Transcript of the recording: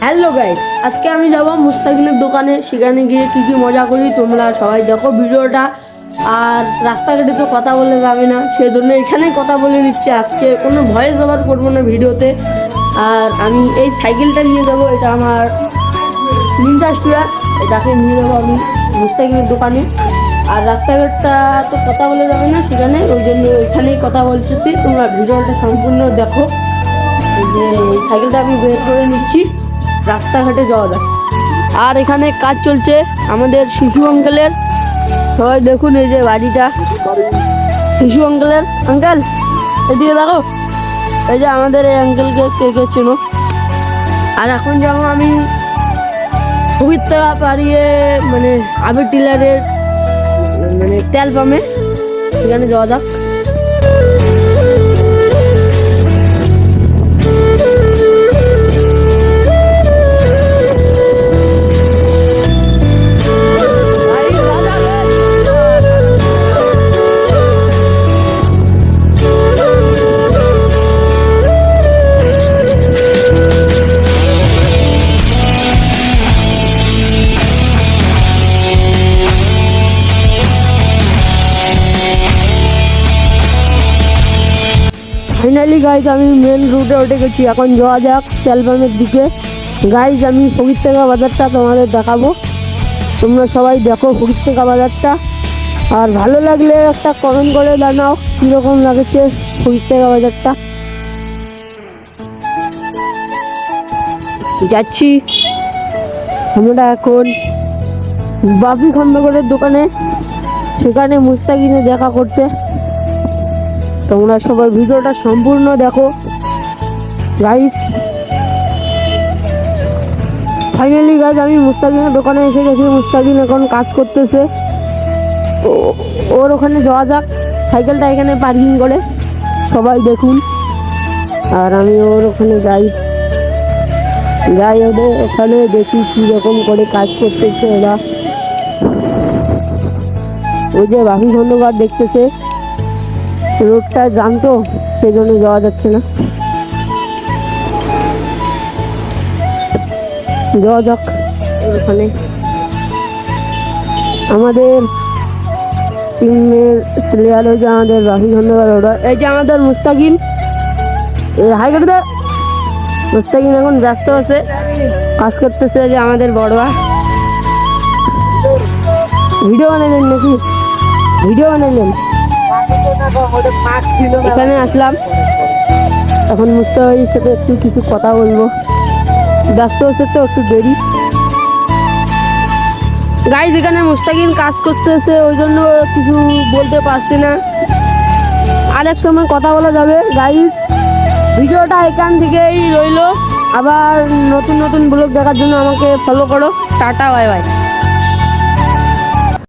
Hello guys, আজকে আমি যাব মুস্তাকিনের দোকানে। সেখানে গিয়ে কি কি মজা করি তোমরা সবাই দেখো ভিডিওটা। আর রাস্তাঘাটে তো কথা বলে যাবে না, সেজন্য এখানেই কথা বলে নিচ্ছে। আজকে কোনো ভয়েস ওভার করবো না ভিডিওতে। আর আমি এই সাইকেলটা নিয়ে যাবো, এটা আমার নিনজা স্টুয়ার। এটাকে নিয়ে যাবো আমি মুস্তাকিনের দোকানে। আর রাস্তাঘাটটা তো কথা বলে যাবে না সেখানে, ওই জন্য এখানেই কথা বলতেছি। তোমরা ভিডিওটা সম্পূর্ণ দেখো। এই যে এই সাইকেলটা আমি বের করে নিচ্ছি, রাস্তাঘাটে যাওয়া যায়। আর এখানে কাজ চলছে আমাদের শিশু আঙ্কেলের। সবাই দেখুন এই যে বাড়িটা শিশু আঙ্কেলের। আঙ্কেল এদিকে দেখো, এই যে আমাদের এই আঙ্কেলকে কে কে চেনো। আর এখন যাবো আমি পবিত্রা পাড়িয়ে, মানে আবির টিলারের মানে তেল পাম্পে, সেখানে যাওয়া যাক। ফাইনালি গাইজ আমি মেন রুটে উঠে গেছি, এখন যাওয়া যাক তেল পাম্পের দিকে। গাইজ আমি ফকিরতেকা বাজারটা তোমাদের দেখাবো, তোমরা সবাই দেখো ফকিরতেকা বাজারটা। আর ভালো লাগলে একটা কমেন্ট করে জানাও কীরকম লাগছে ফকিরতেকা বাজারটা। যাচ্ছি আমরা এখন বাপি খন্দকারের দোকানে, সেখানে মুস্তাকিনে দেখা করতে। তোমরা সবাই ভিডিওটা সম্পূর্ণ দেখো গাইজ। ফাইনালি গাইজ আমি মুস্তাকিনের দোকানে এসে গেছি। মুস্তাকিন এখন কাজ করতেছে, ওর ওখানে যাওয়া যাক। সাইকেলটা এখানে পার্কিং করে সবাই দেখুন। আর আমি ওর ওখানে যাই ওদের ওখানে দেখি কীরকম করে কাজ করতেছে ওরা। ওই যে বাপি খন্দকার দেখতেছে, রোডটা জানতো সেজন্য যাওয়া যাচ্ছে না। যাওয়া যাক ওখানে। আমাদের টিমের প্লেয়ার হয়েছে আমাদের বাপি খন্দকার, ওরা এই যে আমাদের মুস্তাকিন। হাই করে দে। মুস্তাকিন এখন ব্যস্ত আছে, কাজ করতেছে। যে আমাদের বড়বা ভিডিও বানাইলেন নাকি? ভিডিও বানাইলেন? এখানে আসলাম, এখন মুস্তাকিনের সাথে একটু কিছু কথা বলবো। ব্যস্ত হচ্ছে তো একটু দেরি। গাইজ এখানে মুস্তাকিন কাজ করতেছে, ওই জন্য কিছু বলতে পারছি না। আরেক সময় কথা বলা যাবে। গাইজ ভিডিওটা এখান থেকেই রইলো। আবার নতুন নতুন ব্লগ দেখার জন্য আমাকে ফলো করো। Tata, bye bye.